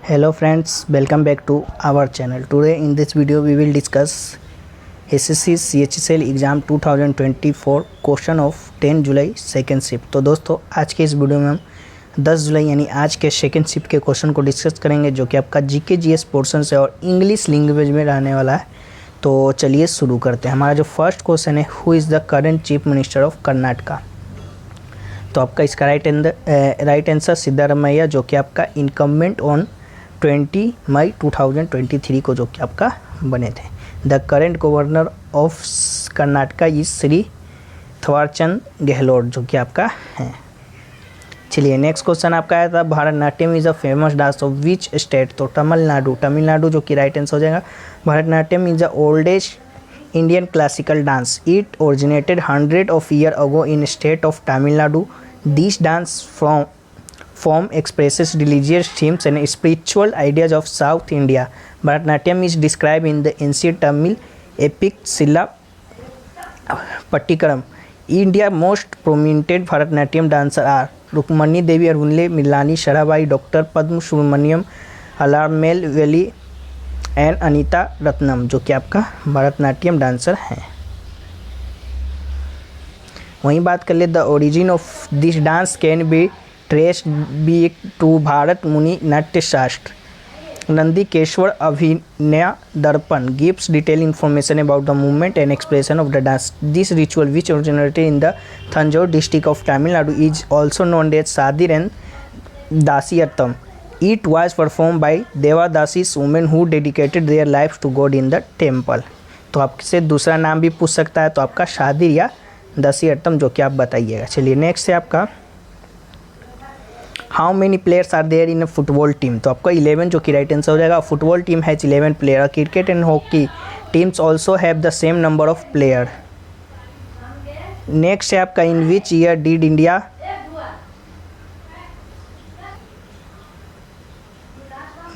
Hello friends, welcome back to our channel. Today in this video we will discuss SSC CHSL exam 2024 question of 10 July second shift. तो दोस्तों आज के इस video में हम 10 जुलाई यानी आज के सेकेंड शिफ्ट के क्वेश्चन को डिस्कस करेंगे, जो कि आपका जीके जीएस पोर्शन से और इंग्लिश लैंग्वेज में रहने वाला है। तो चलिए शुरू करते हैं। हमारा जो फर्स्ट क्वेश्चन है, who is the current chief minister of Karnataka. तो आपका इसका राइट आंसर सिद्धारमैया, जो कि आपका इनकम्बेंट ऑन 20 मई 2023 को जो कि आपका बने थे। The current governor of Karnataka is Shri Thawarchand Gehlot, जो कि आपका है। चलिए नेक्स्ट क्वेश्चन आपका आया था, Bharatanatyam is a famous dance of which state. तो तमिलनाडु जो कि राइट आंसर हो जाएगा। Bharatanatyam is the oldest Indian classical dance. It originated 100 of years ago in state of Tamil Nadu. This dance form expresses religious themes and spiritual ideas of South India. Bharatanatyam is described in the ancient Tamil epic Silla Pattikaram. India's most prominent Bharatanatyam dancers are Rukmani Devi Arunle, Milani Sharabai, Dr. Padma Subramaniam, Alarmel Valley and Anita Ratnam, जो कि आपका Bharatanatyam dancer हैं। वहीं बात कर ले, the origin of this dance can be traced be to Bharata Muni Natya Shastra. Nandikeshvara Abhinaya Darpana gives detail information about the movement and expression of the dance. This ritual which originated in the Thanjavur district of Tamil Nadu is also known as Sadir and Dasiattam. It was performed by Devadasis women who dedicated their lives to God in the temple. तो आपसे दूसरा नाम भी पूछ सकता है, तो आपका शादिर या दासियत्तम, जो कि आप बताइएगा। चलिए नेक्स्ट है आपका, how many players are there in a football team. तो आपका 11 जो कि राइट आंसर हो जाएगा। Football team has 11 player. Cricket and hockey teams also have the same number of player. Next है आपका, in which year did India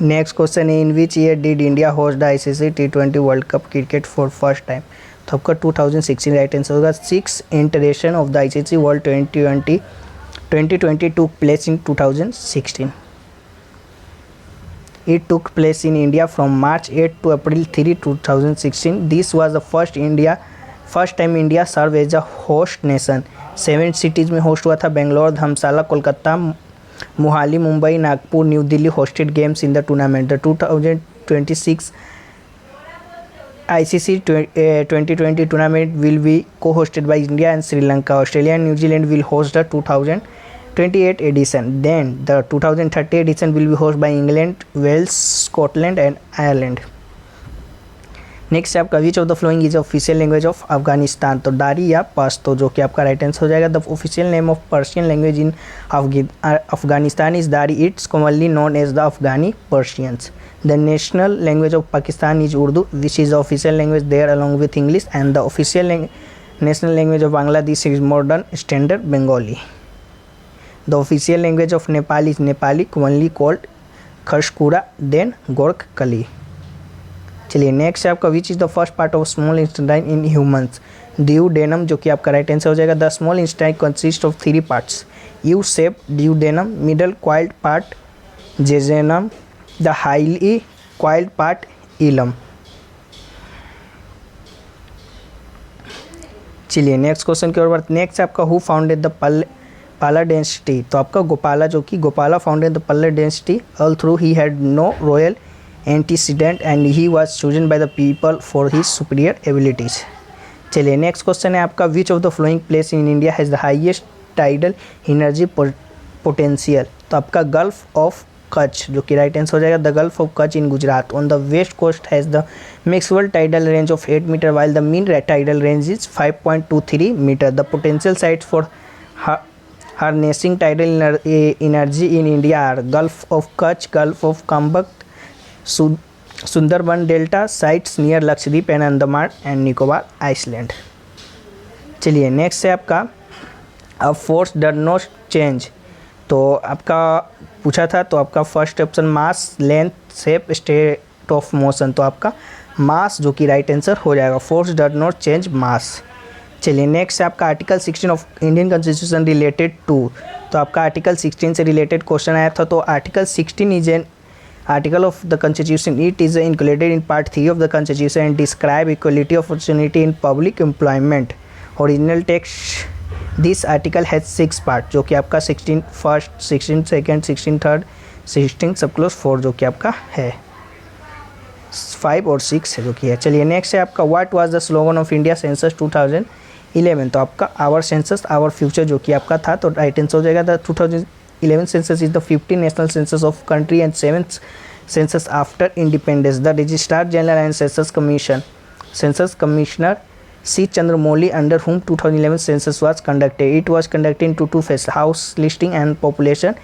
next question है, in which year did India host the ICC T20 world cup cricket for first time. तो आपका 2016 right answer होगा। 6 iteration of the ICC world 2020 took place in 2016. It took place in India from March 8 to April 3, 2016. This was the first time India served as a host nation. 7 cities में host हुआ था, Bangalore, Dharamshala, Kolkata, Mohali, Mumbai, Nagpur, New Delhi hosted games in the tournament. The 2026 ICC 2020 tournament will be co-hosted by India and Sri Lanka. Australia and New Zealand will host the 2028 edition. Then the 2030 edition will be hosted by England, Wales, Scotland and Ireland. Next है आपका, which of the following is official language of Afghanistan. तो दारी या पश्तो, जो कि आपका right answer हो जाएगा। The official name of Persian language in Afghanistan is Dari. It's commonly known as the Afghani Persians. The national language of Pakistan is Urdu, which is the official language there along with English. And the official national language of Bangladesh is modern standard Bengali. The official language of Nepal is Nepali, commonly called Khaskura then Gorkhali. चलिए next है आपका, which is the first part of small intestine in humans. Duodenum, जो कि आपका right answer हो जाएगा। The small intestine consist of 3 parts, U shape duodenum, middle coiled part jejunum, the highly coiled part इलम. चलिए next question की ओर बढ़ते। Next है आपका, who founded the Pala dynasty. तो आपका गोपाला, जो कि Gopala founded the Pala dynasty all through he had no royal antecedent and he was chosen by the people for his superior abilities. चलिए नेक्स्ट क्वेश्चन है आपका, which of the flowing place in India has the highest tidal energy potential. तो आपका gulf of Kutch, जो कि right answer हो जाएगा। The gulf of Kutch in Gujarat on the west coast has the maximum tidal range of 8 metre while the mean tidal range is 5.23 metre. The potential sites for harnessing tidal energy in India are Gulf of Kutch, Gulf of Kambak, Sundarban delta, sites near Lakshadweep and Andaman and Nicobar island. चलिए next है आपका, a force does not change. तो आपका पूछा था, तो आपका first option mass, length, shape, state of motion. तो आपका मास, जो कि राइट आंसर हो जाएगा. Force does not change mass. चलिए नेक्स्ट है आपका, article 16 of Indian constitution related to. तो आपका आर्टिकल 16 से रिलेटेड क्वेश्चन आया था. तो article 16 is an article of the constitution. It is included in part 3 of the constitution and describe equality of opportunity in public employment. Original text, this article has 6 part, जो कि आपका 16 first, 16 second, 16 third, 16 सब close 4 जो कि आपका है, 5 और 6 है जो कि है। चलिए नेक्स्ट है आपका what was the slogan of India census 2011। तो आपका आवर सेंसस आवर फ्यूचर जो कि आपका था, तो राइट आंसर हो जाएगा the 2011 census is the 15th national census of country and 7th census after independence. The Registrar General and Census Commissioner C. Chandramouli, under whom 2011 census was conducted. It was conducted into 2 phases: house listing and population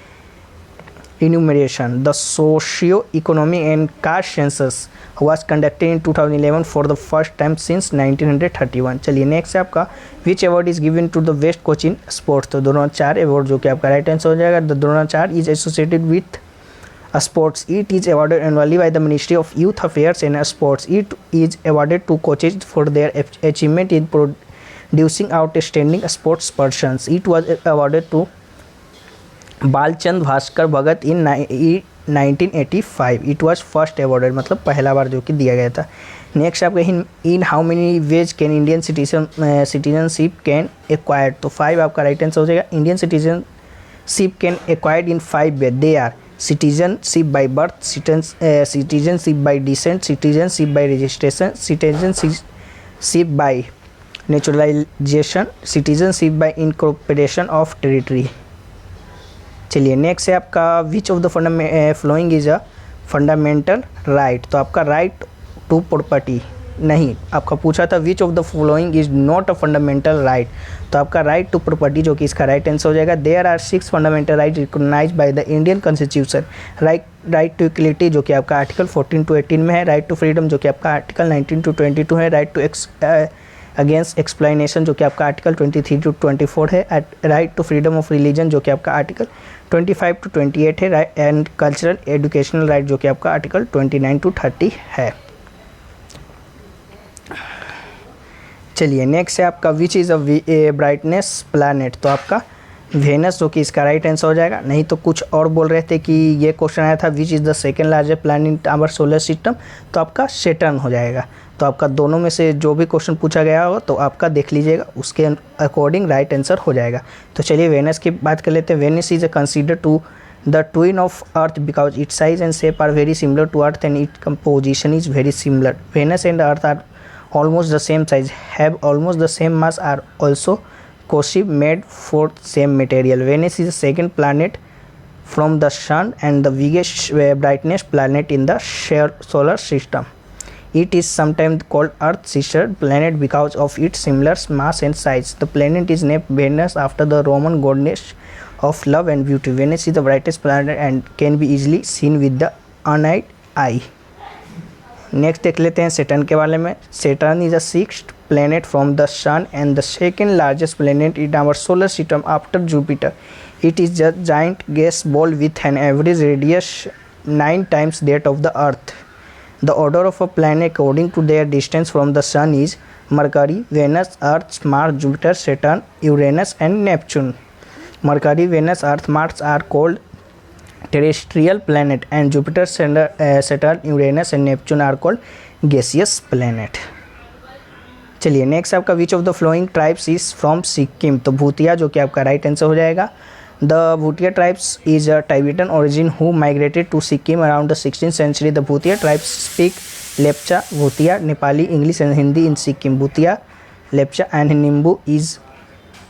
enumeration. The socio-economic and caste census was conducted in 2011 for the first time since 1931. चलिए next है आपका which award is given to the best coach in sports. तो Dronacharya award जो कि आपका right answer हो जाएगा। The Dronacharya is associated with sports. It is awarded annually by the Ministry of Youth Affairs and Sports. It is awarded to coaches for their achievement in producing outstanding sports persons. It was awarded to Balchand Bhaskar Bhagat in 1985. It was first awarded, मतलब पहला बार जो कि दिया गया था। Next आपका in how many ways can Indian citizenship can acquired. तो 5 आपका राइट आंसर हो जाएगा। Indian citizenship can acquired in 5 way. They are citizenship by birth, citizenship by descent, citizenship by registration, citizenship by naturalization, citizenship by incorporation of territory. चलिए next है आपका which of the following is a fundamental right. तो आपका right to property नहीं, आपका पूछा था which of the following is not a fundamental right. तो आपका राइट टू प्रॉपर्टी जो कि इसका राइट आंसर हो जाएगा। There are 6 fundamental right recognised by the Indian constitution. Right to equality जो कि आपका आर्टिकल 14 to 18 में है। राइट टू फ्रीडम जो कि आपका आर्टिकल 19 to 22 है। राइट टू अगेंस्ट एक्सप्लेनेशन जो कि आपका आर्टिकल 23 to 24 है। Right to freedom of religion जो कि आपका आर्टिकल 25 to 28 है। एंड कल्चरल एजुकेशनल राइट जो कि आपका आर्टिकल 29 to 30 है। चलिए नेक्स्ट है आपका which is a brightness planet. तो आपका वेनस जो कि इसका राइट आंसर हो जाएगा। नहीं तो कुछ और बोल रहे थे कि ये क्वेश्चन आया था which is the second largest planet in our solar system. तो आपका सैटर्न हो जाएगा। तो आपका दोनों में से जो भी क्वेश्चन पूछा गया होगा तो आपका देख लीजिएगा, उसके अकॉर्डिंग राइट आंसर हो जाएगा। तो चलिए वेनस की बात कर लेते हैं। Venus is consider to the twin of earth because its size and shape are very similar to earth and it composition is very similar. Venus and earth are almost the same size, have almost the same mass, are also cohesive, made for same material. Venus is the second planet from the sun and the biggest brightest planet in the solar system. It is sometimes called Earth's sister planet because of its similar mass and size. The planet is named Venus after the Roman goddess of love and beauty. Venus is the brightest planet and can be easily seen with the unaided eye. Next देख लेते हैं Saturn के बारे में। Saturn is a 6th planet from the sun and the second largest planet in our solar system after Jupiter. It is a giant gas ball with an average radius 9 times that of the Earth. The order of a planet according to their distance from the sun is Mercury, Venus, Earth, Mars, Jupiter, Saturn, Uranus and Neptune. Mercury, Venus, Earth, Mars are called terrestrial planet and Jupiter, Saturn, Uranus and Neptune are called gaseous planet. चलिए next आपका which of the flowing tribes is from Sikkim. तो भूतिया जो कि आपका right answer हो जाएगा। The Bhutia tribes is a Tibetan origin who migrated to Sikkim around the 16th century. The Bhutia tribes speak Lepcha, Bhutia, Nepali, English and Hindi in Sikkim. Bhutia, Lepcha and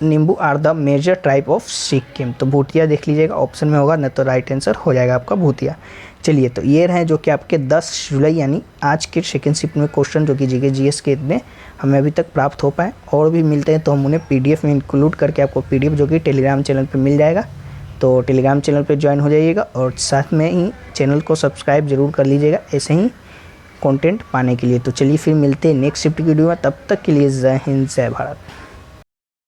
Limbu are the major tribe of Sikkim. तो भूतिया देख लीजिएगा, ऑप्शन में होगा न तो राइट आंसर हो जाएगा आपका भूतिया. चलिए तो ये रहे जो कि आपके 10 जुलाई यानी आज के सेकेंड शिफ्ट में क्वेश्चन जो कि जीएस के इतने हमें अभी तक प्राप्त हो पाए. और भी मिलते हैं तो हम उन्हें पीडीएफ में इंक्लूड करके आपको पीडीएफ जो कि टेलीग्राम चैनल पे मिल जाएगा. तो टेलीग्राम चैनल पे ज्वाइन हो जाइएगा और साथ में ही चैनल को सब्सक्राइब जरूर कर लीजिएगा ऐसे ही कंटेंट पाने के लिए. तो चलिए फिर मिलते हैं नेक्स्ट शिफ्ट की वीडियो में. तब तक के लिए जय हिंद, जय भारत.